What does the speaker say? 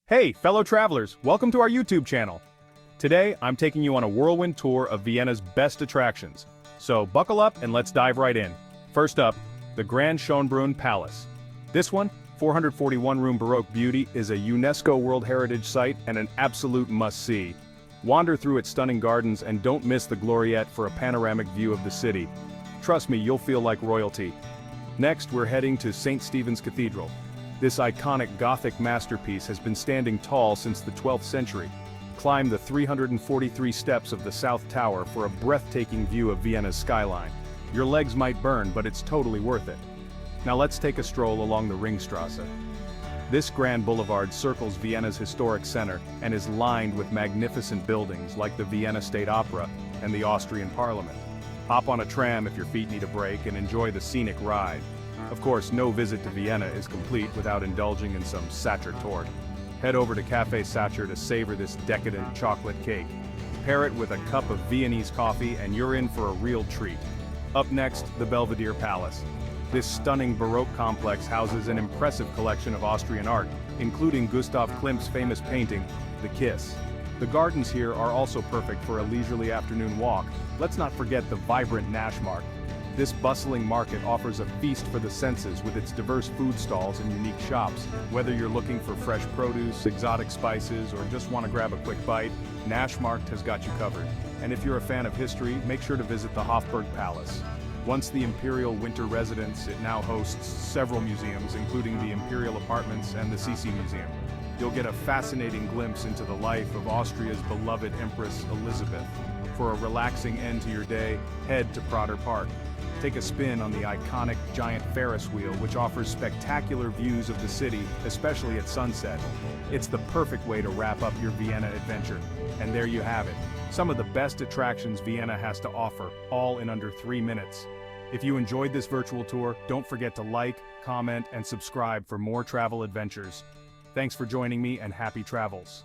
Hey, fellow travelers, welcome to our YouTube channel. Today, I'm taking you on a whirlwind tour of Vienna's best attractions. So buckle up and let's dive right in. First up, the Grand Schönbrunn Palace. This one, 441-room Baroque beauty, is a UNESCO World Heritage Site and an absolute must-see. Wander through its stunning gardens and don't miss the Gloriette for a panoramic view of the city. Trust me, you'll feel like royalty. Next, we're heading to St. Stephen's Cathedral. This iconic Gothic masterpiece has been standing tall since the 12th century. Climb the 343 steps of the South Tower for a breathtaking view of Vienna's skyline. Your legs might burn, but it's totally worth it. Now let's take a stroll along the Ringstrasse. This grand boulevard circles Vienna's historic center and is lined with magnificent buildings like the Vienna State Opera and the Austrian Parliament. Hop on a tram if your feet need a break and enjoy the scenic ride. Of course, no visit to Vienna is complete without indulging in some Sacher torte. Head over to Café Sacher to savor this decadent chocolate cake. Pair it with a cup of Viennese coffee and you're in for a real treat. Up next, the Belvedere Palace. This stunning Baroque complex houses an impressive collection of Austrian art, including Gustav Klimt's famous painting, The Kiss. The gardens here are also perfect for a leisurely afternoon walk. Let's not forget the vibrant Naschmarkt. This bustling market offers a feast for the senses with its diverse food stalls and unique shops. Whether you're looking for fresh produce, exotic spices, or just want to grab a quick bite, Naschmarkt has got you covered. And if you're a fan of history, make sure to visit the Hofburg Palace. Once the imperial winter residence, it now hosts several museums, including the imperial apartments and the Sisi Museum. You'll get a fascinating glimpse into the life of Austria's beloved Empress Elizabeth. For a relaxing end to your day, head to Prater Park. Take a spin on the iconic Giant Ferris Wheel, which offers spectacular views of the city, especially at sunset. It's the perfect way to wrap up your Vienna adventure. And there you have it. Some of the best attractions Vienna has to offer, all in under 3 minutes. If you enjoyed this virtual tour, don't forget to like, comment, and subscribe for more travel adventures. Thanks for joining me and happy travels.